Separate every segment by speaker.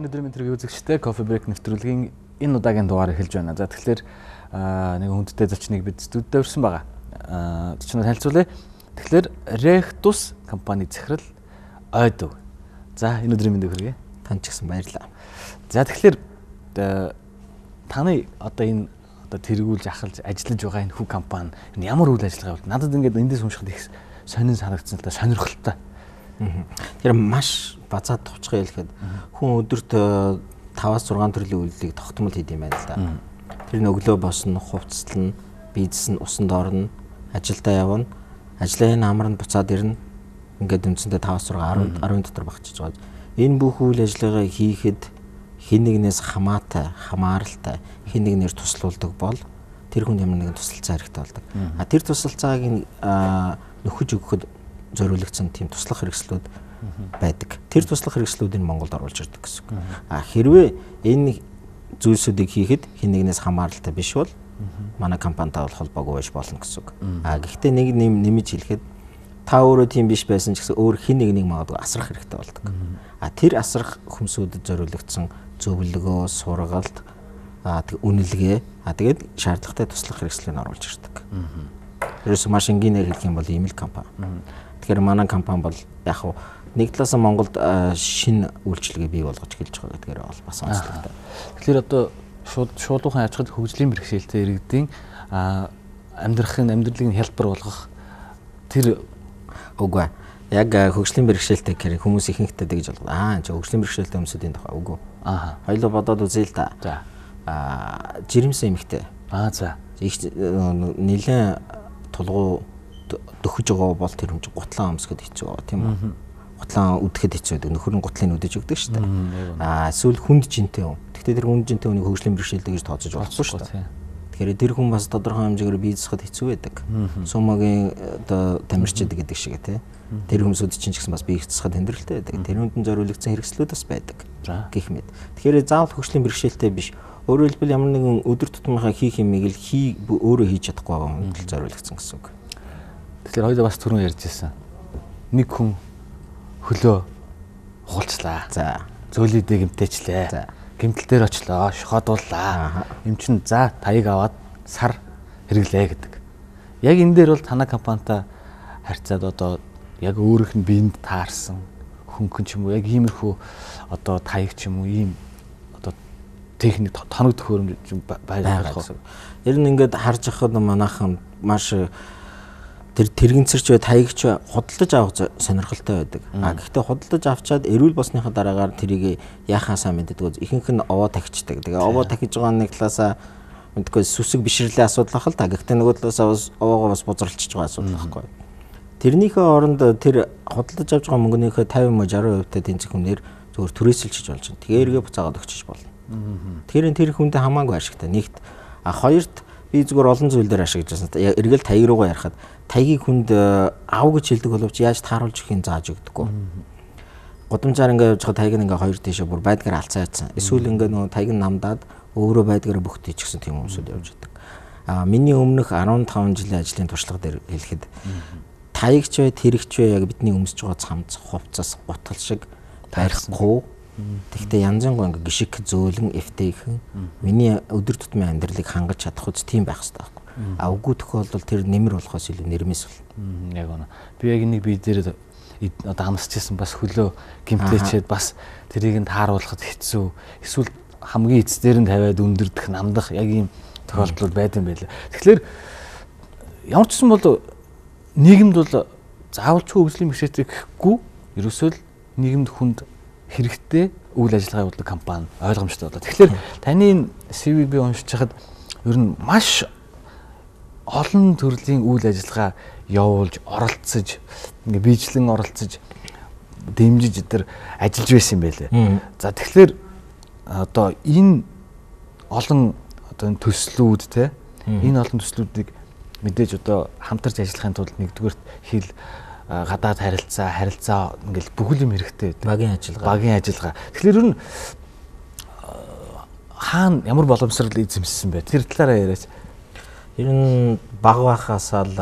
Speaker 1: Энэ өдрийн интервью үзэгчтэй Coffee Break нэвтрүүлгийн энэ удаагийн дугаар эхэлж байна. За тэгэхээр нэг хүндтэй зочныг бид студид өрсөн байгаа. Зочноо танилцуулъя. Тэгэхээр Rectus компани захирал Ойдов. За энэ өдрийн мэндийг хүргэе.
Speaker 2: Танд ч гэсэн баярлалаа.
Speaker 1: За тэгэхээр таны одоо энэ тэргүүлж ахалж ажиллаж байгаа энэ хөв компани энэ ямар үйл ажиллагаа бол надад ингээд эндээс уншихад их сонин санагдсан л да, сонирхолтой.
Speaker 2: Тэр маш базаад товчхон хэлэхэд хүн өдөрт 5-6 төрлийн үйлдэлийг тогтмол хийх юм байна л да. Тэр өглөө босно, хувцаслана, бизнес нь усан доорно, ажилдаа явна, ажлын амранд буцаад ирнэ. Ингээд үндсэндээ 5-6 10 дотор багчиж байгаа. Энэ бүх үйл ажиллагаа хийхэд хэн нэгнээс хамааралтай, хэн нэгнээр туслуулдаг бол тэр хүнд ямар нэгэн тусалцаа хэрэгтэй болдог. Тэр тусалцааг нөхөж өгөхөд зориулагдсан тийм туслах хэрэгслүүд байдаг. Тэр туслах хэрэгслүүдийг Монголд оруулж ирдэг гэсэн үг. Хэрвээ энэ зүйлсүүдийг хийхэд хэн нэгнээс хамааралтай биш бол манай компанитай бол холбоогүй байж болно гэсэн үг. Гэхдээ нэг нэмж хэлэхэд та өөрөө тийм биш байсан ч гэсэн өөр хэн нэгнийг магадгүй асрах хэрэгтэй болдог. Тэр асрах хүмсүүдэд зориулагдсан зөвлөгөө, сургалт, үнэлгээ, тэгээд шаардлагатай туслах хэрэгслийг оруулж ирдэг. Ерөөсөө маш энгийнээр хэлэх юм бол ийм л компани. Тэгэхээр манай компани бол яг хуу нэг талаас нь Монголд шинэ үйлчлэгээ бий болгож эхэлж байгаа гэдгээр бол бас онцлогтой.
Speaker 1: Тэгэхээр одоо шуудуухан ажихад хөгжлийн бэрхшээлтэй иргэдийн амьдралын хялбар болгох тэр
Speaker 2: үгүй. Яг хөгжлийн бэрхшээлтэй гэхээр хүмүүс ихэнхдээ тэгж болгоо. Хөгжлийн бэрхшээлтэй хүмүүсийн тухай үгүй. Хоёулаа бодоод үзье л да.
Speaker 1: За.
Speaker 2: Жирэмсэн эмэгтэй.
Speaker 1: За.
Speaker 2: Нилээн тулгуу дөхөж байгаа бол тэр хүн чинь гутлаан өмсгöd хэцүү байгаа тийм үү? Гутлаан үдэхэд хэцүү байдаг. Нөхөр нь гутлыг үдэж өгдөг шүү дээ. Эсвэл хүнд жинтэй хүн. Гэхдээ тэр хүнд жинтэй хүнийг хөгжлийн бэрхшээлтэй гэж тооцож болохгүй шүү дээ. Тэгэхээр тэр хүн бас тодорхой хэмжээгээр бизнесэд хэцүү байдаг. Сумагийн одоо тамирчид гэдэг шиг тий. Тэр хүмүүсүүд чинь ч гэсэн бас бизнесэд тэмдэглэлтэй байдаг. Тэр хүндэн зориулагдсан хэрэгслүүд бас байдаг. Гэх мэт. Тэгэхээр заавал хөгжлийн бэрхшээлтэй биш. Өөрөөр хэлбэл ямар нэгэн өдөр тутмынхаа хийх юмыг л өөрөө хийж чадахгүй байгаа хүнд зориулагдсан гэсэн үг.
Speaker 1: Тэгэхээр хоёул бас түрүүн ярьж ирсэн. Нэг хүн хөлөө хулцлаа.
Speaker 2: За.
Speaker 1: Зөөлөдөө гэмтээчлээ. За. Гэмтэл дээр очлоо, шохоодууллаа. Эм чин за таяг аваад сар хэрэглээ гэдэг. Яг энэ дээр бол танай компанитай харьцаад одоо яг өөрийнх нь биед таарсан хөнгөн ч юм уу яг иймэрхүү одоо таяг ч юм уу ийм одоо техник тоног төхөөрөмж байгаа гэсэн.
Speaker 2: Ер нь ингээд харж ахад манайхан маш тэр тэрэгцэрч таягч худалдаж авах сонирхолтой байдаг. Гэхдээ худалдаж авчаад эрүүл босныхаа дараагаар тэрийг яахаа сайн мэддэг. Ихэнх нь овоо тахичдаг. Тэгээ овоо тахиж байгаа нэг талаасаа мэдгүй сүсэг бишрэлийн асуудал ах л та. Гэхдээ нөгөө талаасаа бас овоогоо бас бузралчиж байгаа асуудал байхгүй. Тэрнийхээ оронд тэр худалдаж авч байгаа мөнгөнийхөө 50-60% тэнцэх хүнээр зөвхөн түрээсэлчиж болж байна. Тэгээ эргээ буцаагаад өгчөж болно. Тэгэхээр тэр хүндээ хамаагүй ашигтай. Нэгт хоёрт би зүгээр олон зүйлээр ашиглаж байна. Эргэл таяг руугаа ярихад таягийг хүнд аав гэж хэлдэг боловч яаж тааруулж өгөхийг зааж өгдөггүй. Гудамжаар ингээд явж байгаа таяг нь ингээд хоёр тийшээ бүр байдгаар алцаа ядсан. Эсвэл ингээд нөгөө таяг нь намдаад өөрөө байдгаараа бүхтэй ч гэсэн тийм хүмүүсүүд явж байдаг. Миний өмнөх 15 жилийн ажлын туршлага дээр хэлэхэд таягч бай, тэрэгч бай яг бидний өмсөж байгаа цамц, хувцас, гутал шиг барихгүй. Тэгвэл янзын гоо ингээ гიშг зөөлөн эвтэйхэн миний өдөр тутмын амьдралыг хангаж чадах үс тийм байх хэрэгтэй байхгүй. Үгүй тохиолдолд тэр нэмэр болохоос илүү нэрмэс бол.
Speaker 1: Яг үнэ. Би яг энийг бие дээр одоо хамсчихсан бас хөлөө гимтээчээд бас тэрийг нь тааруулахад хэцүү. Эсвэл хамгийн эцдээр нь тавиад өндөрдөх, намдах яг ийм тохиолдлууд байд юм байлаа. Тэгэхээр ямар ч юм бол нийгэмд бол заавалчгүй хөгжлийн бэрхшээлтэй гэхгүй ерөөсөө л нийгэмд хүнд хэрэгтэй үйл ажиллагаа явуулдаг компани ойлгомжтой болоо. Тэгэхээр таны CV-г уншиж хахад ер нь маш олон төрлийн үйл ажиллагаа явуулж оролцож ингээ биечлэн оролцож дэмжиж өдр ажиллаж байсан юм байлээ. За тэгэхээр одоо энэ олон одоо төслүүд те энэ олон төслүүдийг мэдээж одоо хамтарч ажиллахын тулд нэгдүгээр хил гадаад харилцаа ингээл бүхэл юм хэрэгтэй байдаг. Багийн ажиллагаа. Тэгэхээр ер нь хаана ямар боломжтой эзэмссэн бэ? Тэр талаараа яриач.
Speaker 2: Ер нь баг байхасаа л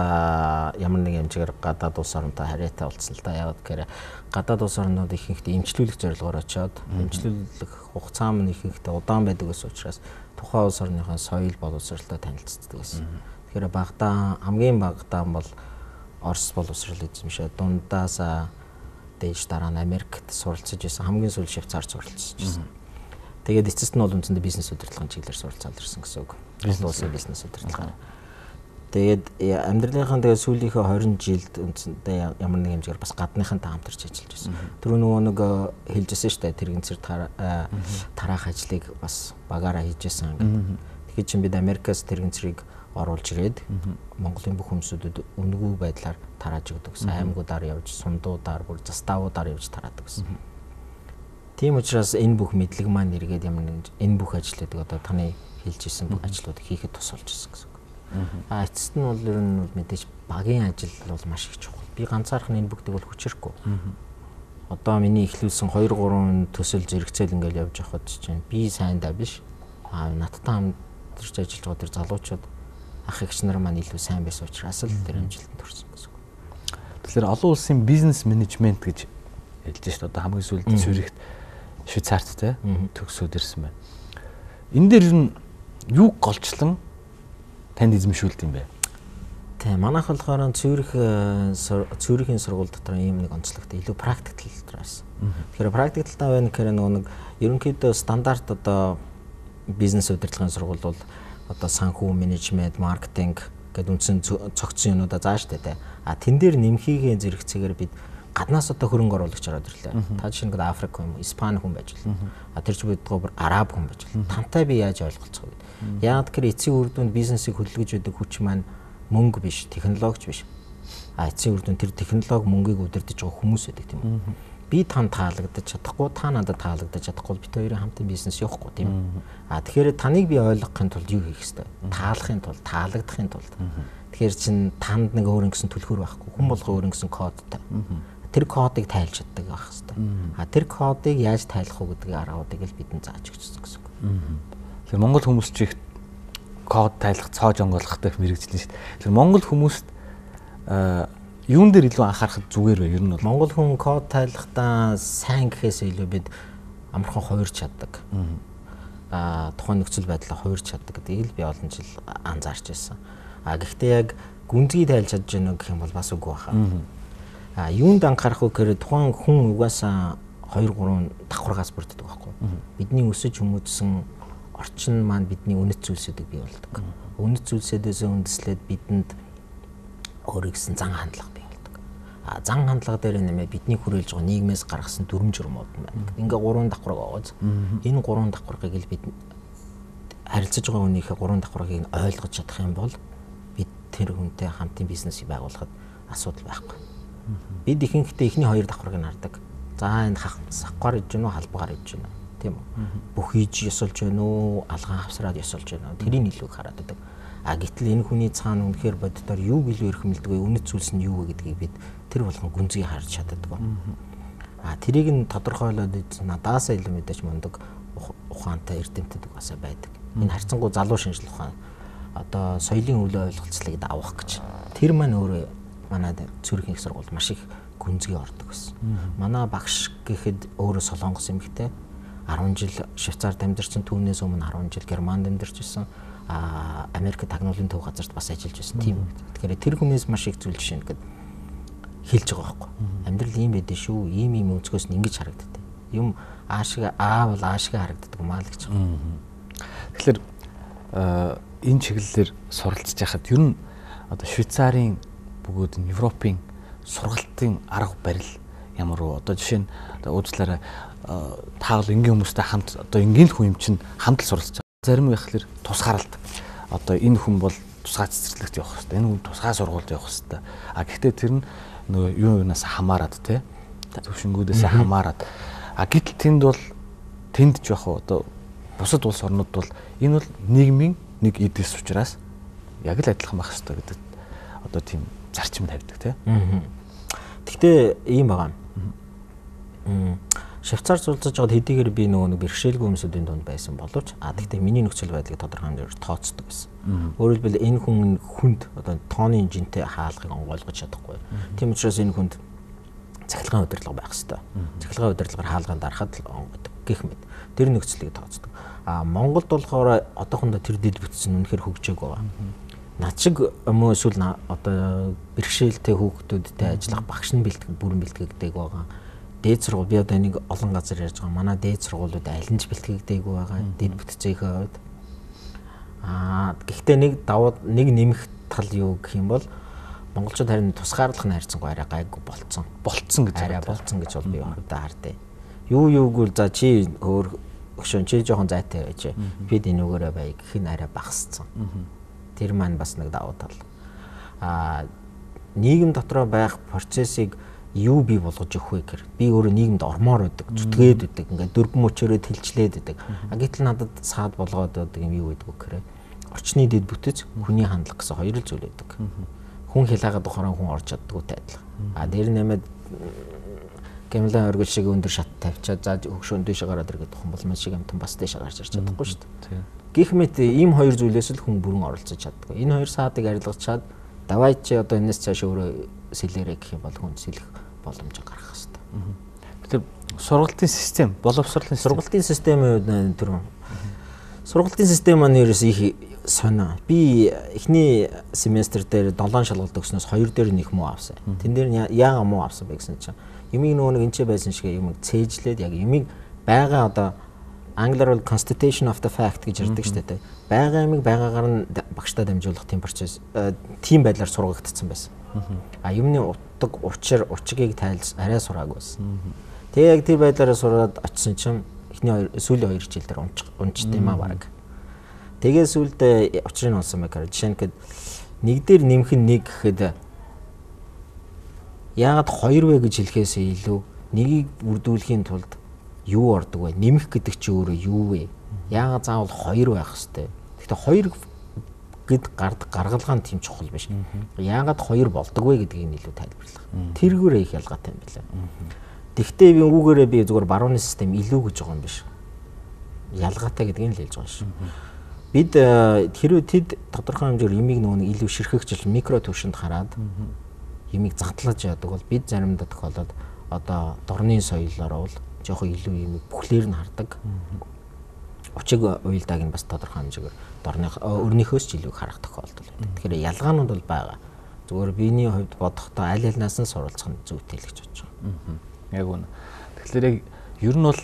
Speaker 2: ямар нэг хэмжээгээр гадаад улс оронтой харьяатай болсон л да. Яг тэгэхээр гадаад улс орнууд ихэнхдээ эмчлүүлэх зорилгоор очиод эмчлүүлэх хугацаа нь ихэнхдээ удаан байдаг учраас тухайн улс орныхоо соёл боловсролтой танилцдаг гэсэн. Тэгэхээр багтаа хамгийн багтаа бол Орос боловсрол эзэмшээ дундаас дээж дараа нь Америкт суралцж байсан. Хамгийн сүүл Швейцарт суралцж байсан. Тэгээд эцэст нь бол үндсэндээ бизнес удирдлагын чиглэлээр суралцаад ирсэн гэсэн үг. Улсын бизнес удирдлага. Тэгээд амьдралынхаа тэгээд сүүлийнхээ 20 жилд үндсэндээ ямар нэг хэмжээгээр бас гадныхантай хамтарч ажиллаж байсан. Түрүү нөгөө нэг хэлжсэн шүү дээ. Тэрэгэн цэр тараах ажлыг бас багаараа хийжсэн. Тэгэхээр чинь бид Америкаас тэрэгэн цэрийг оруулж ирээд Монголын бүх хүмүүсүүдэд үнэгүй байдлаар тарааж өгдөг. Аймагуудаар явж, сундуудаар, бүр заставуудаар явж тараадаг гэсэн. Тийм учраас энэ бүх мэдлэг маань эргээд ямар нэг энэ бүх ажлуудыг одоо таны хэлж исэн бүх ажлуудыг хийхэд тус болж исэн гэсэн. Эцэст нь бол ер нь мэдээж багийн ажил бол маш их чухал. Би ганцаархан энэ бүгдийг бол хүчрэхгүй. Одоо миний эхлүүлсэн 2 3 төсөл зэрэгцээл ингээл явж явахад чинь би сайндаа биш. Надтай хамтарч ажиллаж байгаа тэр залуучууд ах эгч нар маань илүү сайн байсан учраас л тэр амжилтанд хүрсэн гэсэн үг.
Speaker 1: Тэгэхээр олон улсын бизнес менежмент гэж хэлж шүү дээ. Одоо хамгийн сүүлд Цюрихт, Швейцарт те төгсөөд ирсэн байна. Энэ дээр юу голчлон танд эзэмшүүлдэг юм бэ?
Speaker 2: Тийм, манайх болохоор Цюрихийн сургууль дотор ийм нэг онцлогтой илүү практикл дотор байсан. Тэгэхээр практиклтай байна гэхээр нэг ерөнхийдөө стандарт одоо бизнес удирдлагын сургууль бол одоо санхүү, менежмент, маркетинг гэдэг үндсэн цогцсон юмудаа зааш тээ. Тэн дээр нэмхийгээ зэрэгцээгээр бид гаднаас одоо хөрөнгө оруулагч ороод ирлээ. Та жишээ нь Африк хүн, Испани хүн байж болно. Тэр ч бидгөө араб хүн байж болно. Тантай би яаж ойлголцох вэ? Яг тэр эцсийн үр дүнд бизнесийг хөдөлгөж өгдөг хүч маань мөнгө биш, технологич биш. Эцсийн үр дүнд тэр технологи мөнгийг удирдах байгаа хүмүүс байдаг тийм үү? Би тань таалагдаж чадахгүй, та надад таалагдаж чадахгүй бид хоёрын хамтын бизнес явахгүй тийм үү? Тэгэхээр таныг би ойлгохын тулд юу хийх ёстой? Таалахын тулд, таалагдахын тулд. Тэгэхээр чин танд нэг өөр ингэсэн түлхүүр байхгүй, хүн болго өөр ингэсэн кодтай. Тэр кодыг тайлж чаддаг байх ёстой. Тэр кодыг яаж тайлах вэ гэдгийг аргуудыг л бидэнд зааж өгсөн гэсэн үг.
Speaker 1: Тэгэхээр Монгол хүмүүс ч их код тайлах, цоож онгойлгохтой мэрэгжлэн шүү дээ. Тэгэхээр Монгол хүмүүст юун дээр илүү анхаарах зүгээр вэ? Ер нь бол
Speaker 2: Монгол хүн код тайлахдаа сайн гэхээс илүү бид амархан хуурч чаддаг. Тухайн нөхцөл байдлаа хуурч чаддаг гэдгийг л би олон жил анзаарч байсан. Гэхдээ яг гүнзгий тайлж чадж гэнэ гэх юм бол бас үгүй баха. Юунд анхаарах вэ гэхээр тухайн хүн угаасаа 2 3 давхаргаас бүрддэг байхгүй. Бидний өсөж хүмүүжсэн орчин маань бидний үнэт зүйлсүүдийг бий болдог. Үнэт зүйлсүүдээс үндэслээд бидэнд өөрийн гэсэн зан хандлага бий болдог. Зан хандлага дээр нэмээ бидний хүрээлж байгаа нийгмээс гаргасан дүрм журмууд байна. Ингээ 3 давхарга байгаа. Энэ 3 давхаргыг л бид харилцаж байгаа хүнийхээ 3 давхаргыг ойлгож чадах юм бол бид тэр хүнтэй хамтын бизнесийг байгуулахад асуудал байхгүй. Бид ихэнхдээ эхний 2 давхаргыг хардаг. За энэ сахгаар иж гэнэ үү, халбгаар иж гэнэ үү, тийм үү? Бүх хийж ёсолж гэнэ үү, алгаан хавсраад ёсолж гэнэ үү? Тэрийг илүү хараад байдаг. Гэтэл энэ хүний цаана үнэхээр боддоор юу илүү эрхэмлдэг вэ? Үнэт зүйлс нь юу вэ гэдгийг бид тэр болгон гүнзгий харж чаддаг. Тэрийг нь тодорхойлоод надаасаа илүү мэдээж мундаг ухаантай эрдэмтэд угаасаа байдаг. Энэ харьцангуй залуу шинжлэх ухаан одоо соёлын өвлөө ойлголцлыг авах гэж. Тэр маань өөрөө манай Цюрихийн их сургуульд маш их гүнзгий ордог гэсэн. Манай багш гэхэд өөрөө Солонгос эмэгтэй 10 жил Швейцарт амьдарсан, түүнээс өмнө 10 жил Германд амьдарч байсан. Америк тагнуулын төв газарт бас ажиллаж байсан тийм. Тэгэхээр тэр хүнээс маш их зүйл жишээ нэгэд хэлж байгаа байхгүй. Амьдрал ийм байдэн шүү. Ийм өнцгөөс нь ингэж харагддаг. Юм аашиг бол аашиг харагддаг маа л гэж байна.
Speaker 1: Тэгэхээр энэ чиглэлээр суралцж байхад ер нь одоо Швейцарын бөгөөд нь Европын сургалтын арга барил ямар вэ? Одоо жишээ нь уучлаарай таавал энгийн хүмүүстэй хамт одоо энгийн хүн юм чинь хамт л суралцж байгаа. Зарим байхлаар тусгааралд одоо энэ хүн бол тусгай цэцэрлэгт явах хэрэгтэй. Энэ хүн тусгай сургуульд явах хэрэгтэй. А гэхдээ тэр нь нөгөө юунаас хамаарат те төвшингүүдээс хамаарат. А гэтэл тэнд ч яг одоо бусад улс орнууд бол энэ бол нийгмийн нэг эдис учраас яг л адилхан байх хэрэгтэй гэдэг одоо тийм зарчим тавьдаг те.
Speaker 2: Гэхдээ ийм байгаа. Швейцарт зулцаж байгаад хэдийгээр би нөгөө бэрхшээлгүй хүмүүсийн дунд байсан боловч гэхдээ миний нөхцөл байдлыг тодорхой хэмжээгээр тооцдог байсан. Өөрөөр хэлбэл энэ хүнд одоо тооны жинтэй хаалгыг онгойлгож чадахгүй. Тийм учраас энэ хүнд цахилгаан удирдлага байх хэрэгтэй. Цахилгаан удирдлагаар хаалганд дарахад л онгодог гэх мэт. Тэр нөхцөлийг тооцдог. Монголд болохоор одоохондоо тэр дэд бүтцэн үнэхээр хөгжөөг байгаа. Над шиг мөн эсвэл одоо бэрхшээлтэй хүүхдүүдтэй ажиллах багш нь бүрэн бэлтгэгдэг байгаа. Дээд сургууль би одоо энийг олон газар ярьж байгаа. Манай дээд сургуулиуд алинж бэлтгэгдээгүй байгаа. Дэд бүтцийнхээ хувьд. Гэхдээ нэг нэмэх тал юу гэх юм бол монголчууд харин тусгаарлах нь хайрцангуй арай гайгүй болцсон гэж арай болцсон гэж бол би хувьдаа хардээ. Юу гэвэл за чи өөр өгшөн чи жоохон зайтай байж бид энүүгээрээ бай гэх нь арай багассан. Тэр маань бас нэг давуу тал. Нийгэм дотроо байх процессыг юу бий болгож өгөх вэ гэхээр би өөрөө нийгэмд ормоор байдаг, зүтгээд байдаг, ингээд дөрвөн мөчөөрөө тэлчлээд байдаг. Гэтэл надад саад болгоод байдаг юм юу гэдэг вэ гэхээр орчны дэд бүтэц, хүний хандлага гэсэн хоёр л зүйл байдаг. Хүн хилаагаад ухаан хүн орж чаддаггүй адилхан. Дээр нэмээд гэмлэн оргил шиг өндөр шат тавьчаад за хөгшөөн дэше гараад ирэх тухайн бол маш шиг амтан бас дэше гарч ирж чадахгүй шүү дээ. Гэх мэт ийм хоёр зүйлээс л хүн бүрэн оролцож чаддаг. Энэ хоёр саадыг арилгаж чад давай чи одоо энэс цааш өөрөө сэлээрэ гэх юм бол хүн сэлэх боломж гарах хэрэгтэй.
Speaker 1: Тэгэхээр сургалтын систем, боловсролын
Speaker 2: системийн сургалтын систем маань ерөөс их сонио. Би эхний семестр дээр 7 шалгалт өгснөөс 2 дээр нэг муу авсан. Тэн дээр яагаад муу авсан бэ гэсэн чинь юмыг нөгөө энэчээ байсан шиг юм цээжлээд яг юмыг байгаа одоо англиар бол constitution of the fact гэж ярьдаг шүү дээ. Байгаа юмыг байгаагаар нь багштай дамжуулах тийм процесс тийм байдлаар сургагдсан байсан. Юмны утга учгийг арай сураагүй байсан. Тэгээ яг тэр байдлаараа сураад очисон чинь эхний сүүлийн 2 жил дээр унчт юм баг. Тэгээ сүүлдээ учрыг нь олсон байгаар жишээ нь нэг дээр нэмэх нь нэг гэхэд яагаад 2 вэ гэж хэлэхээс илүү нэгийг бүрдүүлэхийн тулд юу ордог вэ? Нэмэх гэдэг чи өөрөө юу вэ? Яагаад заавал 2 байх хэвтэй? Гэхдээ 2 гэд гаргалгаа нь тийм чухал биш. Яагаад 2 болдог вэ гэдгийг илүү тайлбарлах. Тэргүүрээ их ялгаатай юм байна. Тэгвэл би үүгээрээ би зүгээр барууны систем илүү гэж байгаа юм биш. Ялгаатай гэдгийг л хэлж байгаа шүү. Бид хэрвээ тэд тодорхой хэмжээгээр юмыг нөгөө илүү ширхэгжил микро түвшинд хараад юмыг задлаж яадаг бол бид заримдаа тохиолдолд одоо дорны соёлоор бол жоохон илүү юмыг бүхлээр нь хардаг. Учиг уялдааг нь бас тодорхой хэмжээгээр дорны өрнөхөөс ч илүү харах тохиолдол байдаг. Тэгэхээр ялгаанууд бол байгаа. Зүгээр биений хувьд бодохдоо аль алнаас нь суралцах нь зүйтэй л гэж бодож байгаа.
Speaker 1: Яг үнэ. Тэгэхээр яг ер нь бол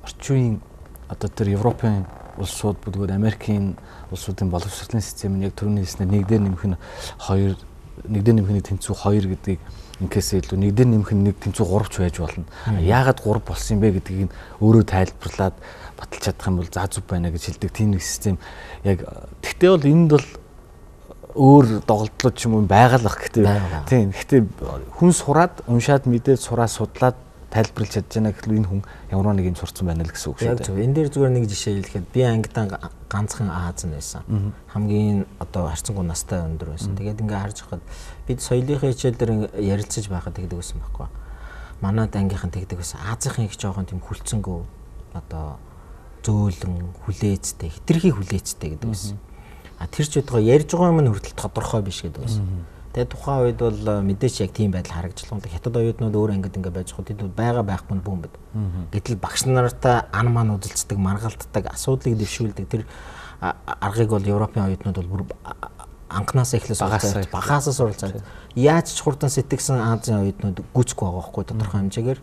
Speaker 1: орчин үеийн одоо тэр Европын улсууд бүгд Америкийн улсуудын боловсролын систем нь яг түрүүний хэлснээр нэг дээр нэмэх нь 2, нэг дээр нэмэх нь тэнцүү 2 гэдгийг инкээс илүү нэг дээр нэмэх нь нэг тэнцүү 3 ч байж болно. Яагаад 3 болсон юм бэ гэдгийг өөрөө тайлбарлаад баталж чадах юм бол за зүг байна гэж хэлдэг тийм нэг систем. Яг тэгтээ бол энд бол өөр доголдлууд ч юм уу байгалах гэхдээ тийм. Гэхдээ хүн сураад уншаад мэдээд сураад судлаад тайлбарлаж чадж байна гэхэл энэ хүн ямар нэг юм сурцсан байна л гэсэн үг шүү дээ.
Speaker 2: Яг зөв. Энэ дээр зүгээр нэг жишээ хэлэхэд би ангидан ганцхан Аз байсан. Хамгийн одоо харьцангуй настай өндөр байсан. Тэгээд ингээ харж байхад бид соёлынхаа хичээл дээр ярилцаж байхад тэгдэг байсан байхгүй. Манайд ангийнхан тэгдэг байсан. Азийнхын их жоохон тийм хүлцэнгөө одоо зөөлөн хүлээцтэй, хитрхи хүлээцтэй гэдэг байсан. Тэр ч удаа ярьж байгаа юм нь хүртэл тодорхой биш гэдэг байсан. Тэгээ тухайн үед бол мэдээч яг тийм байдал харагдчихлаа. Хятад оюутнууд өөр ангид ингээ байж хад тэд байгаа байхгүй бүүн бод. Гэтэл багш нартай ан маань үзэлцдэг, маргалтдаг, асуудлыг дэвшүүлдэг тэр аргыг бол Европын оюутнууд бол бүр анханасаа эхлээс багасаа суралцаад яаж ч хурдан сэтгэгсэн Азийн оюутнууд гүцэхгүй байгаа байхгүй тодорхой хэмжээгээр.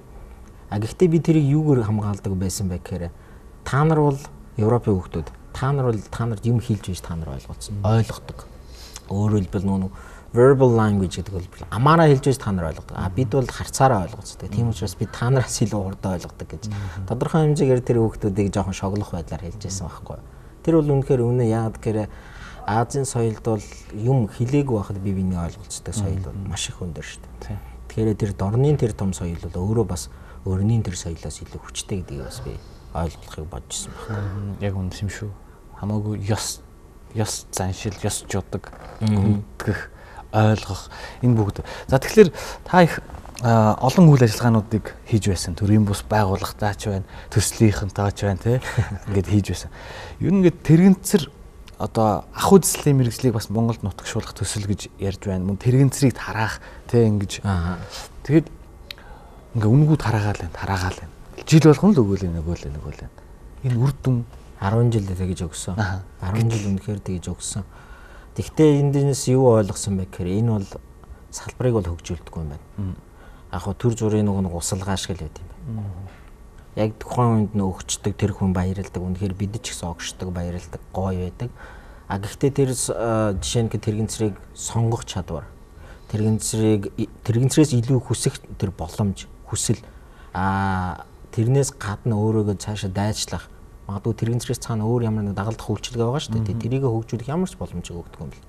Speaker 2: Гэхдээ би тэрийг юугаар хамгаалдаг байсан бэ гэхээр та нар бол Европын хүүхдүүд та нарт юм хэлж ийж та нар ойлгодог. Өөрөөр хэлбэл нүүн verbal language гэдэг бол амаараа хэлж байж та нар ойлгодог. Бид бол харцаараа ойлгоцдог. Тийм учраас бид та нараас илүү урдаа ойлгодог гэж. Тодорхой хэмжээгээр тэр хүүхдүүдийг жоохон шоглох байдлаар хэлж байсан байхгүй. Тэр бол үнэхээр үнэ яагаад гэхээр Азийн соёлд бол юм хилээгүй байхад бие биенийг ойлголцдог соёл бол маш их өндөр шүү дээ. Тэгэхээр тэр дорны тэр том соёл бол өөрөө бас өрнийн тэр соёлоос илүү хүчтэй гэдгийг бас би ойлгохыг бодож ирсэн байна.
Speaker 1: Яг үнэ юм шүү. Хамаагүй ёс заншил, ёс жудаг, хүндгэх, ойлгох энэ бүгд. За тэгэхээр та их олон үйл ажиллагаануудыг хийж байсан. Төрийн бус байгууллагатай ч байна, төслийнхэнтэй ч байна тий. Ингээд хийж байсан. Ер нь ингээд тэрэгэнцэр одоо ах үзэсгэлэнтийн мэргэжлийг бас Монголд нутагшуулах төсөл гэж ярьж байна. Мөн тэрэгэнцрийг тараах тий ингэж. Тэгэхэд ингээ үнгүүд тараагаал байна. Жил болгоно л өгөөлээ нөгөөлээ. Энэ үр дүн
Speaker 2: 10 жил тэгж өгсөн. 10 жил үнэхээр тэгж өгсөн. Тэгвэл эндээс юу ойлгосон бэ гэхээр энэ бол салбарыг бол хөгжүүлдэггүй юм байна. Яг хөө төр зүрийн нэг усалгаа шиг л байт юм байна. Яг тухайн үед нөгчдөг тэр хүн баярлдаг. Үнэхээр бид ч гэсэн огшдог, баярлдаг, гоё байдаг. Гэхдээ тэр жишээ нь тэрэгэнцрийг сонгох чадвар, тэрэгэнцрээс илүү хүсэх тэр боломж, хүсэл тэрнээс гадна өөрийгөө цаашаа дайчлах, магадгүй тэрэгэнцрээс цаана өөр ямар нэг дагалдах үйлчилгээ байгаа шүү дээ. Тэрийг хөгжүүлэх ямар ч боломжийг өгдөг юм бэл.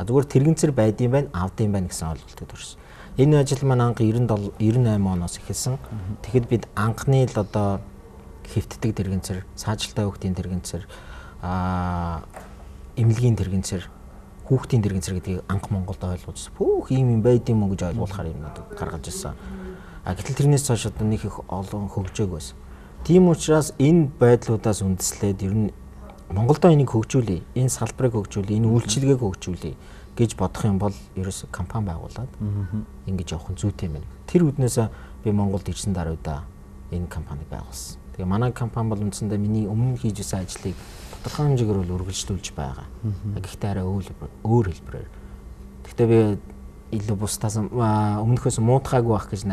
Speaker 2: Зүгээр тэрэгэнцэр байдсан байна, авдсан байна гэсэн ойлголтод төрсөн. Энэ ажил маань анх 98 оноос эхэлсэн. Тэгэхэд бид анхны л одоо хэвтдэг тэрэгэнцэр, саажилтаа хүүхдийн тэрэгэнцэр, эмнэлгийн тэрэгэнцэр, хүүхдийн тэрэгэнцэр гэдгийг анх Монголд ойлгуулсан. Пүүх ийм юм байд юм уу гэж ойлгуулахаар юмнууд гаргаж ирсэн. Гэтэл тэрнээс цааш одоо нэг их олон хөгжөөг байсан. Тийм учраас энэ байдлуудаас үндэслээд ер нь Монголдо энийг хөгжүүлээ, энэ салбарыг хөгжүүлээ, энэ үйлчилгээг хөгжүүлээ гэж бодох юм бол ерөөсө компани байгуулад ингэж явах нь зүйтэй юм байна. Тэр үднээс би Монголд ирсэн даруйда энэ компаниг байгуулсан. Тэгээ манай компани бол үндсэндээ миний өмнө хийж байсан ажлыг тодорхой хэмжээгээр бол үргэлжлүүлж байгаа. Гэхдээ арай өөр хэлбэрээр. Гэхдээ би илүү бусдаас өмнөхөөс муутгаагүй байх гэж